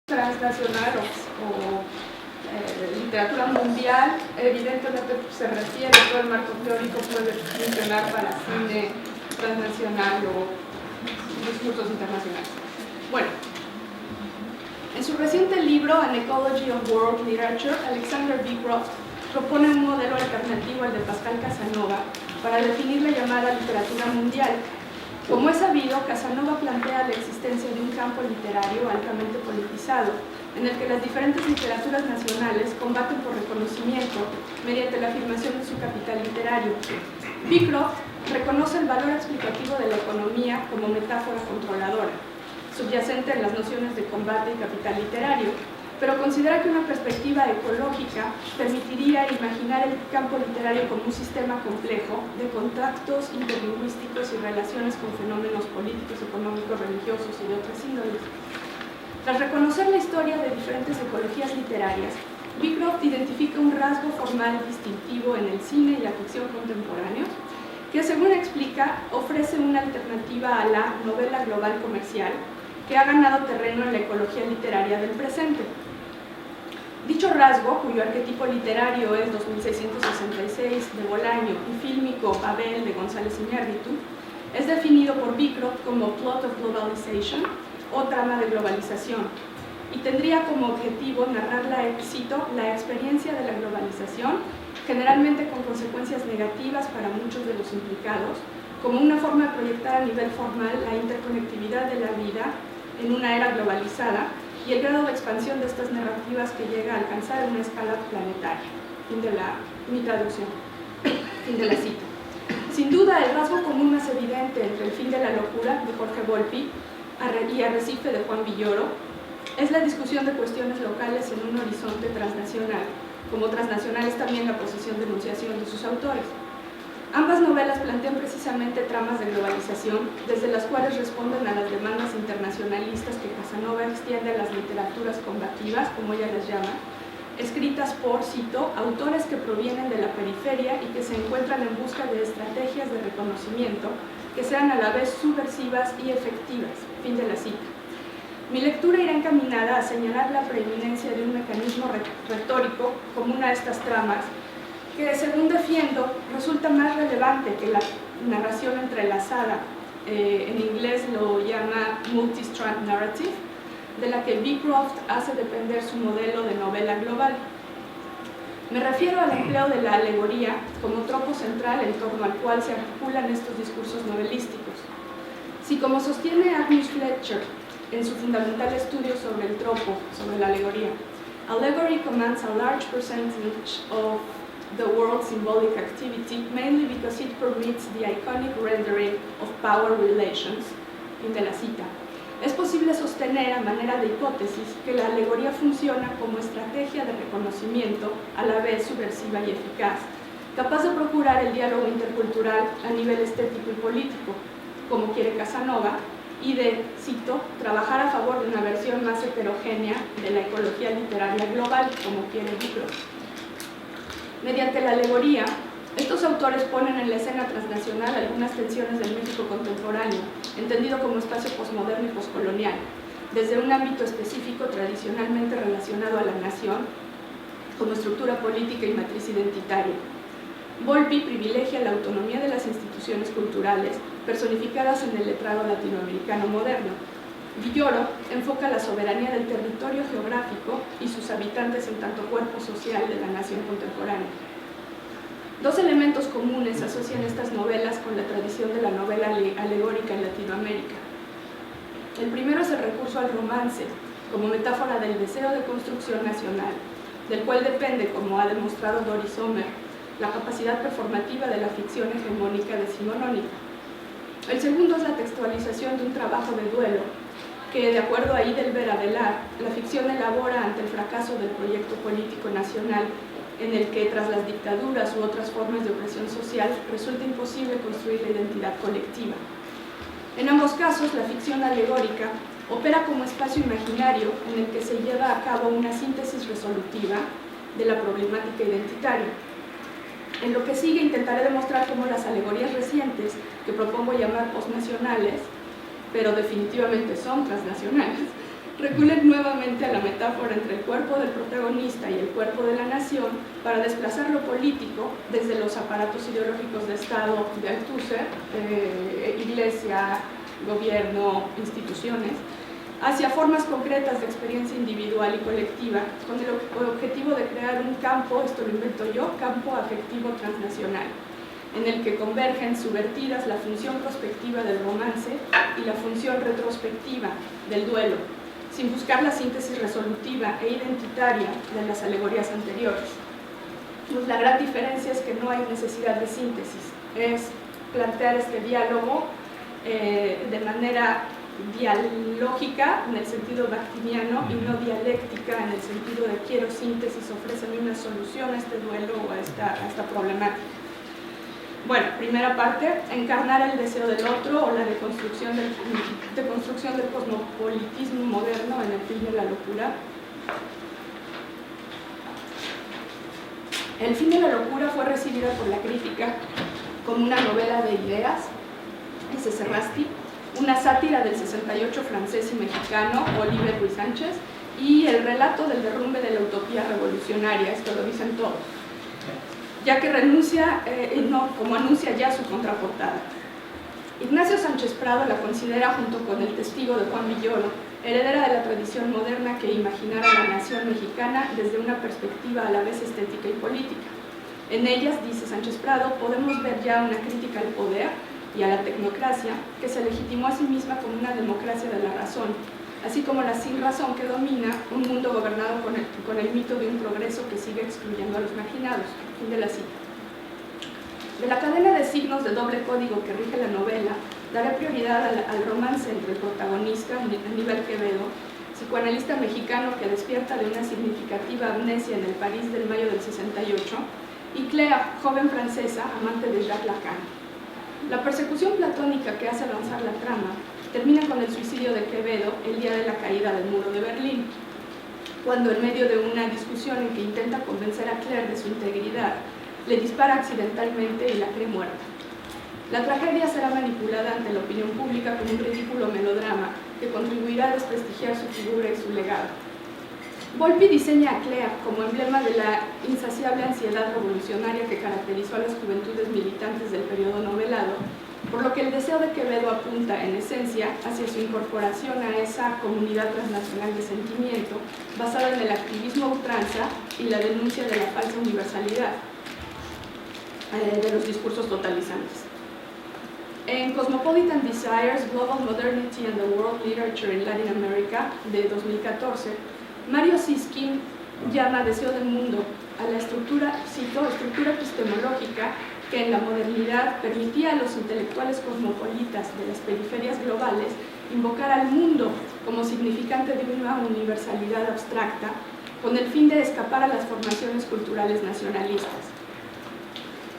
transnacional o literatura mundial, evidentemente se refiere a todo el marco teórico, puede funcionar para cine transnacional o discursos internacionales. Bueno, en su reciente libro An Ecology of World Literature, Alexander Beecroft propone un modelo alternativo al de Pascal Casanova para definir la llamada literatura mundial. Como es sabido, Casanova plantea la existencia de un campo literario altamente politizado, en el que las diferentes literaturas nacionales combaten por reconocimiento mediante la afirmación de su capital literario. Beecroft reconoce el valor explicativo de la economía como metáfora controladora, subyacente en las nociones de combate y capital literario, pero considera que una perspectiva ecológica permitiría imaginar el campo literario como un sistema complejo de contactos interlingüísticos y relaciones con fenómenos políticos, económicos, religiosos y de otras índoles. Tras reconocer la historia de diferentes ecologías literarias, Beecroft identifica un rasgo formal distintivo en el cine y la ficción contemporáneos, que, según explica, ofrece una alternativa a la novela global comercial que ha ganado terreno en la ecología literaria del presente. Dicho rasgo, cuyo arquetipo literario es 2666 de Bolaño y fílmico Babel de González Iñárritu, es definido por Beecroft como plot of globalization o trama de globalización, y tendría como objetivo narrar la experiencia de la globalización, generalmente con consecuencias negativas para muchos de los implicados, como una forma de proyectar a nivel formal la interconectividad de la vida en una era globalizada y el grado de expansión de estas narrativas que llega a alcanzar en una escala planetaria. Fin de mi traducción. Fin de la cita. Sin duda, el rasgo común más evidente entre El fin de la locura, de Jorge Volpi, y Arrecife, de Juan Villoro, es la discusión de cuestiones locales en un horizonte transnacional. Como transnacional es también la posición de enunciación de sus autores. Ambas novelas plantean precisamente tramas de globalización, desde las cuales responden a las demandas internacionalistas que Casanova extiende a las literaturas combativas, como ella les llama, escritas por, cito, autores que provienen de la periferia y que se encuentran en busca de estrategias de reconocimiento que sean a la vez subversivas y efectivas. Fin de la cita. Mi lectura irá encaminada a señalar la preeminencia de un mecanismo retórico común a estas tramas, que, según defiendo, resulta más relevante que la narración entrelazada, en inglés lo llama multi-strand narrative, de la que Beecroft hace depender su modelo de novela global. Me refiero al empleo de la alegoría como tropo central en torno al cual se articulan estos discursos novelísticos. Si, como sostiene Agnes Fletcher en su fundamental estudio sobre el tropo, sobre la alegoría, allegory commands a large percentage of the world's symbolic activity, mainly because it permits the iconic rendering of power relations. Fin de la cita. Es posible sostener, a manera de hipótesis, que la alegoría funciona como estrategia de reconocimiento, a la vez subversiva y eficaz, capaz de procurar el diálogo intercultural a nivel estético y político, como quiere Casanova, y de, cito, trabajar a favor de una versión más heterogénea de la ecología literaria global, como quiere Beecroft. Mediante la alegoría, estos autores ponen en la escena transnacional algunas tensiones del México contemporáneo, entendido como espacio posmoderno y poscolonial, desde un ámbito específico tradicionalmente relacionado a la nación, como estructura política y matriz identitaria. Volpi privilegia la autonomía de las instituciones culturales, personificadas en el letrado latinoamericano moderno. Villoro enfoca la soberanía del territorio geográfico y sus habitantes en tanto cuerpo social de la nación contemporánea. Dos elementos comunes asocian estas novelas con la tradición de la novela alegórica en Latinoamérica. El primero es el recurso al romance, como metáfora del deseo de construcción nacional, del cual depende, como ha demostrado Doris Sommer, la capacidad performativa de la ficción hegemónica decimonónica. El segundo es la textualización de un trabajo de duelo, que, de acuerdo a Idelber Avelar, la ficción elabora ante el fracaso del proyecto político nacional, en el que, tras las dictaduras u otras formas de opresión social, resulta imposible construir la identidad colectiva. En ambos casos, la ficción alegórica opera como espacio imaginario en el que se lleva a cabo una síntesis resolutiva de la problemática identitaria. En lo que sigue intentaré demostrar cómo las alegorías recientes, que propongo llamar postnacionales, pero definitivamente son transnacionales, recurren nuevamente a la metáfora entre el cuerpo del protagonista y el cuerpo de la nación para desplazar lo político desde los aparatos ideológicos de Estado de Althusser, iglesia, gobierno, instituciones, hacia formas concretas de experiencia individual y colectiva, con el objetivo de crear un campo, esto lo invento yo, campo afectivo transnacional, en el que convergen subvertidas la función prospectiva del romance y la función retrospectiva del duelo, sin buscar la síntesis resolutiva e identitaria de las alegorías anteriores. Pues la gran diferencia es que no hay necesidad de síntesis, es plantear este diálogo de manera dialógica en el sentido bakhtiniano y no dialéctica en el sentido de quiero síntesis, ofréceme una solución a este duelo o a esta problemática. Bueno, primera parte, encarnar el deseo del otro o la deconstrucción del cosmopolitismo moderno en el fin de la locura. El fin de la locura fue recibida por la crítica como una novela de ideas, S. Serrasti, una sátira del 68 francés y mexicano, Oliver Ruiz Sánchez, y el relato del derrumbe de la utopía revolucionaria, esto lo dicen todos, ya que renuncia, como anuncia ya su contraportada. Ignacio Sánchez Prado la considera, junto con El testigo de Juan Villoro, heredera de la tradición moderna que imaginara la nación mexicana desde una perspectiva a la vez estética y política. En ellas, dice Sánchez Prado, podemos ver ya una crítica al poder y a la tecnocracia que se legitimó a sí misma como una democracia de la razón, así como la sinrazón que domina un mundo gobernado con el mito de un progreso que sigue excluyendo a los marginados. Fin de la cita. De la cadena de signos de doble código que rige la novela, daré prioridad al romance entre el protagonista, Aníbal Quevedo, psicoanalista mexicano que despierta de una significativa amnesia en el París del mayo del 68, y Clea, joven francesa, amante de Jacques Lacan. La persecución platónica que hace avanzar la trama termina con el suicidio de Quevedo el día de la caída del muro de Berlín, cuando en medio de una discusión en que intenta convencer a Claire de su integridad, le dispara accidentalmente y la cree muerta. La tragedia será manipulada ante la opinión pública como un ridículo melodrama que contribuirá a desprestigiar su figura y su legado. Volpi diseña a Clea como emblema de la insaciable ansiedad revolucionaria que caracterizó a las juventudes militantes del periodo novelado, por lo que el deseo de Quevedo apunta, en esencia, hacia su incorporación a esa comunidad transnacional de sentimiento basada en el activismo a ultranza y la denuncia de la falsa universalidad de los discursos totalizantes. En Cosmopolitan Desires, Global Modernity and the World Literature in Latin America, de 2014, Mario Siskin llama deseo del mundo a la estructura, cito, estructura epistemológica que en la modernidad permitía a los intelectuales cosmopolitas de las periferias globales invocar al mundo como significante de una universalidad abstracta con el fin de escapar a las formaciones culturales nacionalistas.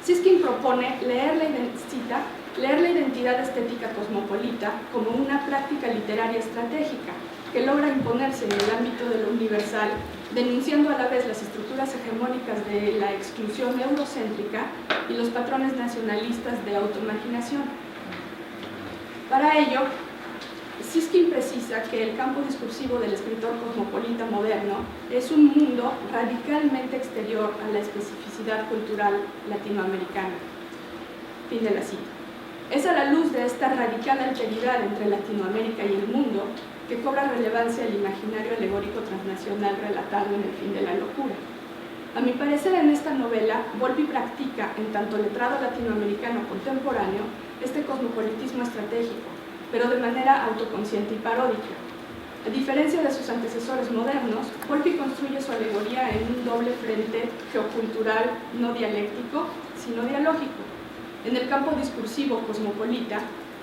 Siskin propone leer la identidad estética cosmopolita como una práctica literaria estratégica que logra imponerse en el ámbito de lo universal, denunciando a la vez las estructuras hegemónicas de la exclusión eurocéntrica y los patrones nacionalistas de automarginación. Para ello, Siskin precisa que el campo discursivo del escritor cosmopolita moderno es un mundo radicalmente exterior a la especificidad cultural latinoamericana. Fin de la cita. Es a la luz de esta radical alteridad entre Latinoamérica y el mundo que cobra relevancia el imaginario alegórico transnacional relatado en El fin de la locura. A mi parecer, en esta novela, Volpi practica, en tanto letrado latinoamericano contemporáneo, este cosmopolitismo estratégico, pero de manera autoconsciente y paródica. A diferencia de sus antecesores modernos, Volpi construye su alegoría en un doble frente geocultural no dialéctico, sino dialógico. En el campo discursivo cosmopolita,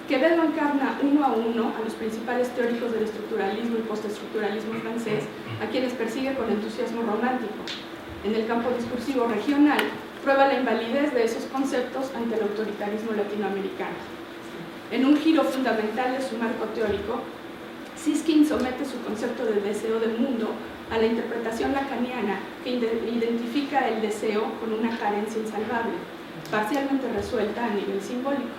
Quevedo encarna uno a uno a los principales teóricos del estructuralismo y postestructuralismo francés, a quienes persigue con entusiasmo romántico. En el campo discursivo regional, prueba la invalidez de esos conceptos ante el autoritarismo latinoamericano. En un giro fundamental de su marco teórico, Siskin somete su concepto de deseo del mundo a la interpretación lacaniana que identifica el deseo con una carencia insalvable, parcialmente resuelta a nivel simbólico.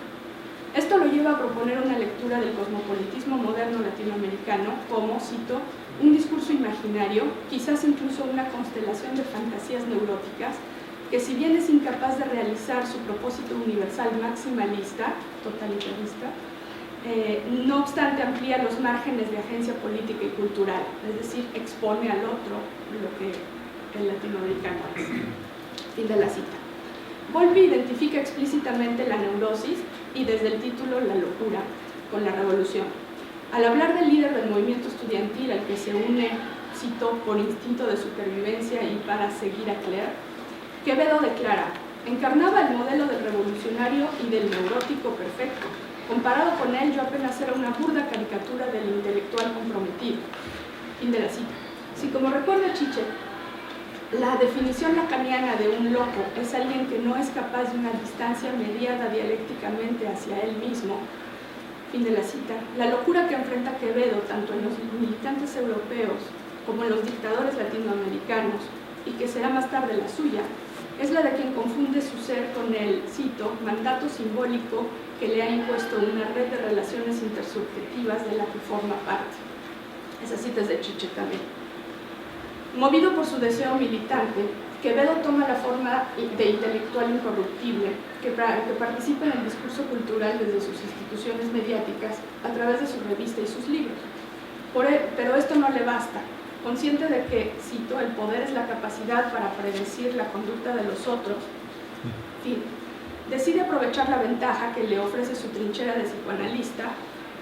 Esto lo lleva a proponer una lectura del cosmopolitismo moderno latinoamericano como, cito, un discurso imaginario, quizás incluso una constelación de fantasías neuróticas, que si bien es incapaz de realizar su propósito universal maximalista, totalitarista, no obstante amplía los márgenes de agencia política y cultural, es decir, expone al otro lo que el latinoamericano es. Fin de la cita. Volpi identifica explícitamente la neurosis y desde el título la locura con la revolución. Al hablar del líder del movimiento estudiantil al que se une, cito, por instinto de supervivencia y para seguir a Claire, Quevedo declara: encarnaba el modelo del revolucionario y del neurótico perfecto. Comparado con él, yo apenas era una burda caricatura del intelectual comprometido. Fin de la cita. Si, como recuerda Chiche, la definición lacaniana de un loco es alguien que no es capaz de una distancia mediada dialécticamente hacia él mismo, fin de la cita, la locura que enfrenta Quevedo tanto en los militantes europeos como en los dictadores latinoamericanos, y que será más tarde la suya, es la de quien confunde su ser con el, cito, mandato simbólico que le ha impuesto una red de relaciones intersubjetivas de la que forma parte. Esa cita es de Chiche también. Movido por su deseo militante, Quevedo toma la forma de intelectual incorruptible que participa en el discurso cultural desde sus instituciones mediáticas a través de su revista y sus libros. Pero esto no le basta. Consciente de que, cito, el poder es la capacidad para predecir la conducta de los otros, fin, decide aprovechar la ventaja que le ofrece su trinchera de psicoanalista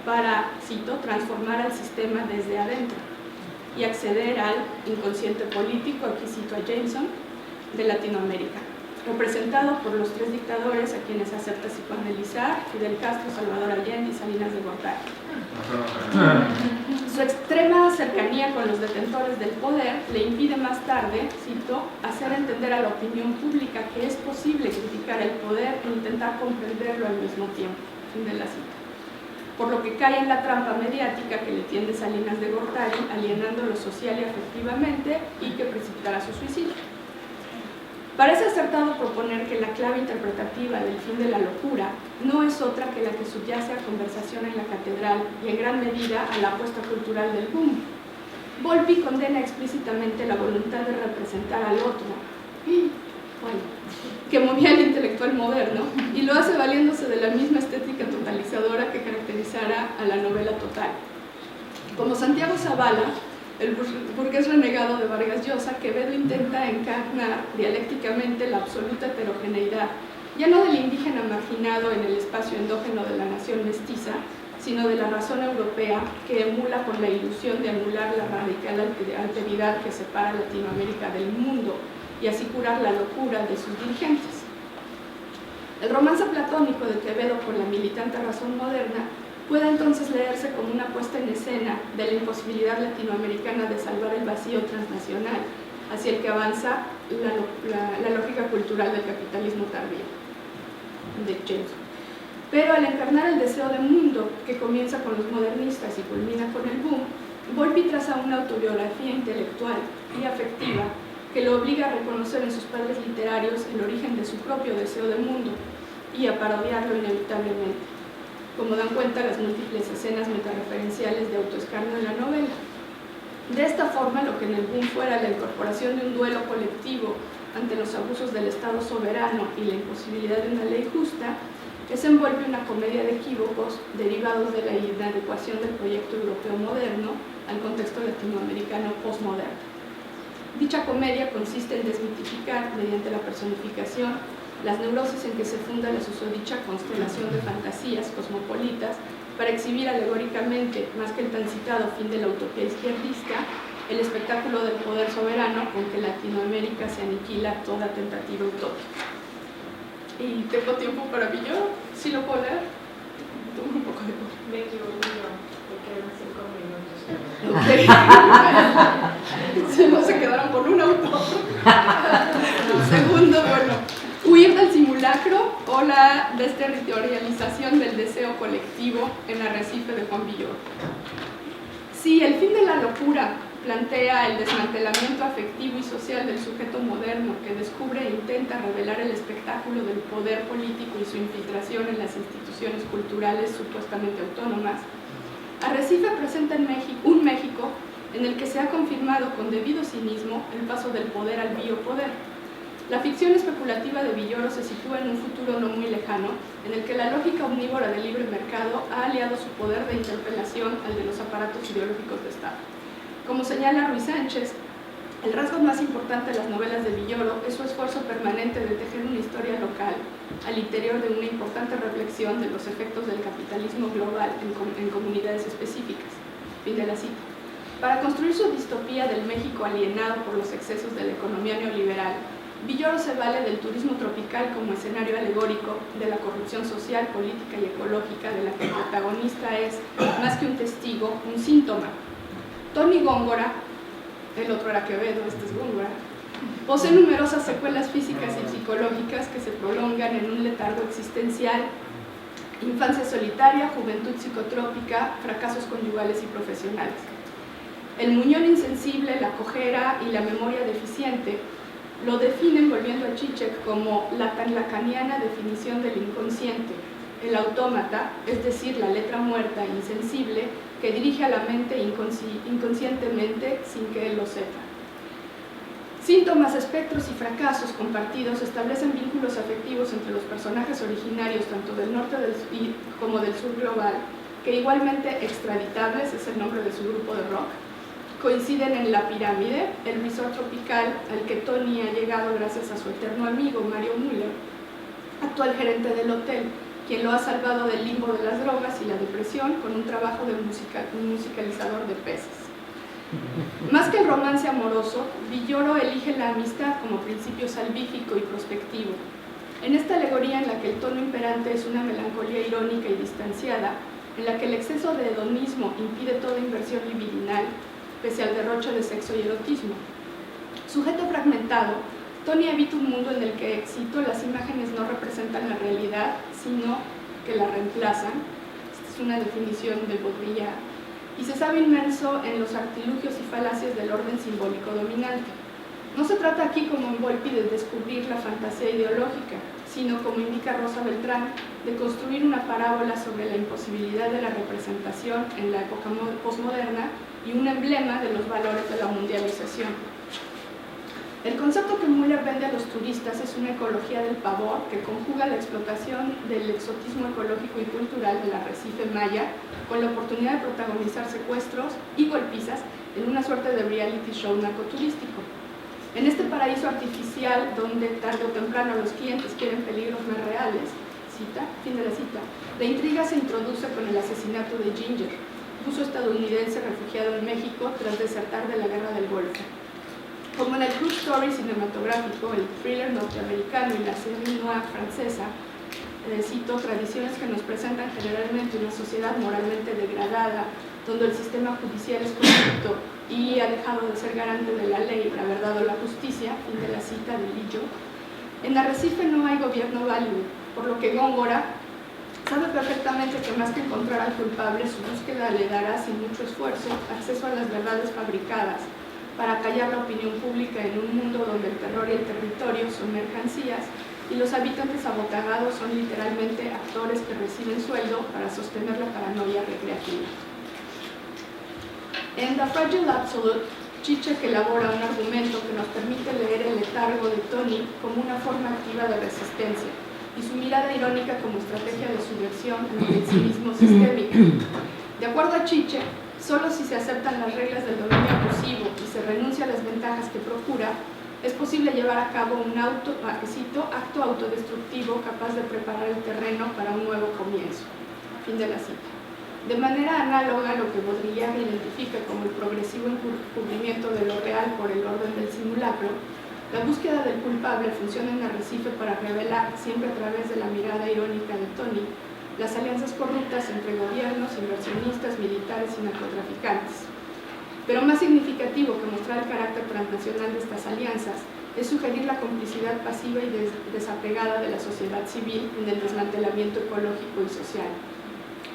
para, cito, transformar al sistema desde adentro y acceder al inconsciente político, aquí cito a Jameson, de Latinoamérica, representado por los tres dictadores a quienes acepta psicoanalizar: Fidel Castro, Salvador Allende y Salinas de Gortari. Su extrema cercanía con los detentores del poder le impide más tarde, cito, hacer entender a la opinión pública que es posible criticar el poder e intentar comprenderlo al mismo tiempo. Fin de la cita. Por lo que cae en la trampa mediática que le tiende Salinas de Gortari, alienando lo social y afectivamente, y que precipitará su suicidio. Parece acertado proponer que la clave interpretativa del fin de la locura no es otra que la que subyace a Conversación en la Catedral y en gran medida a la apuesta cultural del boom. Volpi condena explícitamente la voluntad de representar al otro, que movía al intelectual moderno, y lo hace valiéndose de la misma estética totalizadora que caracterizara a la novela total. Como Santiago Zavala, el burgués renegado de Vargas Llosa, Quevedo intenta encarnar dialécticamente la absoluta heterogeneidad, ya no del indígena marginado en el espacio endógeno de la nación mestiza, sino de la razón europea que emula con la ilusión de anular la radical alteridad que separa a Latinoamérica del mundo y así curar la locura de sus dirigentes. El romance platónico de Quevedo por la militante razón moderna puede entonces leerse como una puesta en escena de la imposibilidad latinoamericana de salvar el vacío transnacional hacia el que avanza la lógica cultural del capitalismo tardío, de Jameson. Pero al encarnar el deseo de mundo que comienza con los modernistas y culmina con el boom, Volpi traza una autobiografía intelectual y afectiva que lo obliga a reconocer en sus padres literarios el origen de su propio deseo de mundo y a parodiarlo inevitablemente, como dan cuenta las múltiples escenas metareferenciales de autoescarnio de la novela. De esta forma, lo que en el boom fuera la incorporación de un duelo colectivo ante los abusos del Estado soberano y la imposibilidad de una ley justa, desenvuelve una comedia de equívocos derivados de la inadecuación del proyecto europeo moderno al contexto latinoamericano postmoderno. Dicha comedia consiste en desmitificar, mediante la personificación, las neurosis en que se funda la susodicha constelación de fantasías cosmopolitas para exhibir alegóricamente, más que el tan citado fin de la utopía izquierdista, el espectáculo del poder soberano con que Latinoamérica se aniquila toda tentativa utópica. Y tengo tiempo para mí, yo sí lo puedo leer. Tomo un poco de tiempo. Medio libro, te quedan 5 minutos. Okay. No se quedaron con un autor. Segundo, bueno, huir del simulacro o la desterritorialización del deseo colectivo en Arrecife de Juan Villoro. Si el fin de la locura plantea el desmantelamiento afectivo y social del sujeto moderno que descubre e intenta revelar el espectáculo del poder político y su infiltración en las instituciones culturales supuestamente autónomas, Arrecife presenta un México en el que se ha confirmado con debido cinismo el paso del poder al biopoder. La ficción especulativa de Villoro se sitúa en un futuro no muy lejano, en el que la lógica omnívora del libre mercado ha aliado su poder de interpelación al de los aparatos ideológicos de Estado. Como señala Ruiz Sánchez, el rasgo más importante de las novelas de Villoro es su esfuerzo permanente de tejer una historia local al interior de una importante reflexión de los efectos del capitalismo global en comunidades específicas. Fin de la cita. Para construir su distopía del México alienado por los excesos de la economía neoliberal, Villoro se vale del turismo tropical como escenario alegórico de la corrupción social, política y ecológica de la que el protagonista es, más que un testigo, un síntoma. Tony Góngora, el otro era Quevedo, este es Góngora, posee numerosas secuelas físicas y psicológicas que se prolongan en un letargo existencial, infancia solitaria, juventud psicotrópica, fracasos conyugales y profesionales. El muñón insensible, la cojera y la memoria deficiente lo definen, volviendo a Zizek, como la tan lacaniana definición del inconsciente, el autómata, es decir, la letra muerta e insensible, que dirige a la mente inconscientemente sin que él lo sepa. Síntomas, espectros y fracasos compartidos establecen vínculos afectivos entre los personajes originarios tanto del norte como del sur global, que igualmente extraditables, es el nombre de su grupo de rock, coinciden en La Pirámide, el resort tropical al que Tony ha llegado gracias a su eterno amigo Mario Müller, actual gerente del hotel, quien lo ha salvado del limbo de las drogas y la depresión con un trabajo de un musicalizador de peces. Más que el romance amoroso, Villoro elige la amistad como principio salvífico y prospectivo. En esta alegoría en la que el tono imperante es una melancolía irónica y distanciada, en la que el exceso de hedonismo impide toda inversión libidinal, pese al derroche de sexo y erotismo. Sujeto fragmentado, Tony habita un mundo en el que, cito, las imágenes no representan la realidad, sino que la reemplazan. Esta es una definición de Baudrillard. Y se sabe inmerso en los artilugios y falacias del orden simbólico dominante. No se trata aquí, como en Volpi, de descubrir la fantasía ideológica, sino, como indica Rosa Beltrán, de construir una parábola sobre la imposibilidad de la representación en la época posmoderna y un emblema de los valores de la mundialización. El concepto que Müller vende a los turistas es una ecología del pavor que conjuga la explotación del exotismo ecológico y cultural del arrecife maya con la oportunidad de protagonizar secuestros y golpizas en una suerte de reality show narcoturístico. En este paraíso artificial, donde tarde o temprano los clientes quieren peligros más reales, cita, fin de la cita, la intriga se introduce con el asesinato de Ginger, buzo estadounidense refugiado en México tras desertar de la Guerra del Golfo. Como en el true story cinematográfico, el thriller norteamericano y la serie noir francesa, cito, tradiciones que nos presentan generalmente una sociedad moralmente degradada, donde el sistema judicial es corrupto y ha dejado de ser garante de la ley, la verdad o la justicia, fin de la cita de Lillo. En Arrecife no hay gobierno válido, por lo que Góngora sabe perfectamente que más que encontrar al culpable, su búsqueda le dará sin mucho esfuerzo acceso a las verdades fabricadas para callar la opinión pública en un mundo donde el terror y el territorio son mercancías y los habitantes abotagados son literalmente actores que reciben sueldo para sostener la paranoia recreativa. En The Fragile Absolute, Zizek elabora un argumento que nos permite leer el letargo de Tony como una forma activa de resistencia y su mirada irónica como estrategia de subversión ante el cinismo sistémico. De acuerdo a Zizek, solo si se aceptan las reglas del dominio abusivo y se renuncia a las ventajas que procura, es posible llevar a cabo un acto autodestructivo capaz de preparar el terreno para un nuevo comienzo. Fin de la cita. De manera análoga a lo que Baudrillard identifica como el progresivo encubrimiento de lo real por el orden del simulacro, la búsqueda del culpable funciona en Arrecife para revelar, siempre a través de la mirada irónica de Tony, las alianzas corruptas entre gobiernos, inversionistas, militares y narcotraficantes. Pero más significativo que mostrar el carácter transnacional de estas alianzas es sugerir la complicidad pasiva y desapegada de la sociedad civil en el desmantelamiento ecológico y social.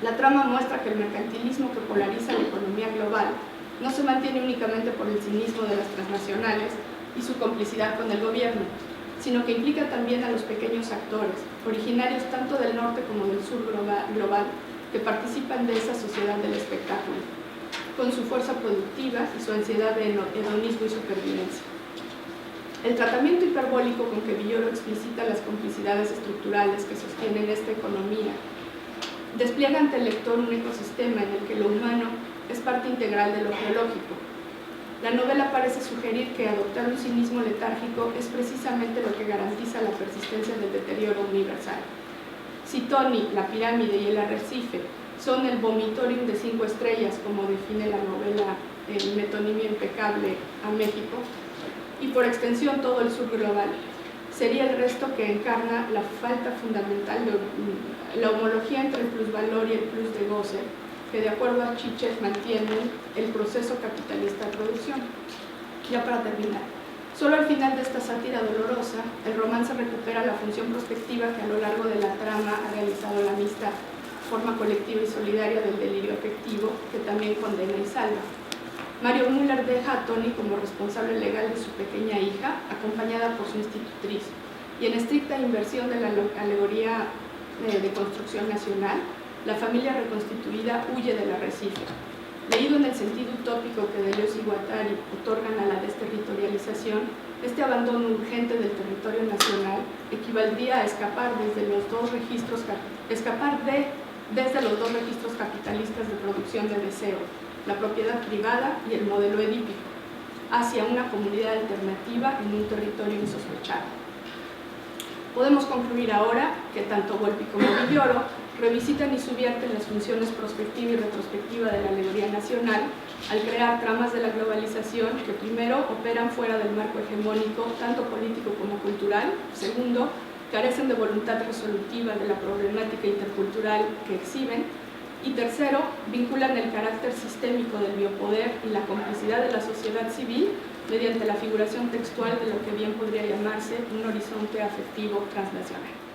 La trama muestra que el mercantilismo que polariza la economía global no se mantiene únicamente por el cinismo de las transnacionales y su complicidad con el gobierno, sino que implica también a los pequeños actores, originarios tanto del norte como del sur global, que participan de esa sociedad del espectáculo, con su fuerza productiva y su ansiedad de hedonismo y supervivencia. El tratamiento hiperbólico con que Villoro explicita las complicidades estructurales que sostienen esta economía despliega ante el lector un ecosistema en el que lo humano es parte integral de lo geológico. La novela parece sugerir que adoptar un cinismo letárgico es precisamente lo que garantiza la persistencia del deterioro universal. Si Tony, la pirámide y el arrecife son el vomitorium de 5 estrellas, como define la novela en metonimia impecable a México, y por extensión todo el sur global, sería el resto que encarna la falta fundamental de la homología entre el plusvalor y el plus de goce, que de acuerdo a Zizek mantienen el proceso capitalista de producción. Ya para terminar, solo al final de esta sátira dolorosa, el romance recupera la función prospectiva que a lo largo de la trama ha realizado la amistad, forma colectiva y solidaria del delirio afectivo que también condena y salva. Mario Müller deja a Tony como responsable legal de su pequeña hija, acompañada por su institutriz, y en estricta inversión de la alegoría de construcción nacional, la familia reconstituida huye del arrecife. Leído en el sentido utópico que Deleuze y Guattari otorgan a la desterritorialización, este abandono urgente del territorio nacional equivaldría a escapar desde los dos registros capitalistas de producción de deseo, la propiedad privada y el modelo edípico, hacia una comunidad alternativa en un territorio insospechado. Podemos concluir ahora que tanto Volpi como Villoro revisitan y subvierten las funciones prospectiva y retrospectiva de la alegoría nacional al crear tramas de la globalización que primero operan fuera del marco hegemónico tanto político como cultural, segundo, carecen de voluntad resolutiva de la problemática intercultural que exhiben, y tercero, vinculan el carácter sistémico del biopoder y la complicidad de la sociedad civil mediante la figuración textual de lo que bien podría llamarse un horizonte afectivo transnacional.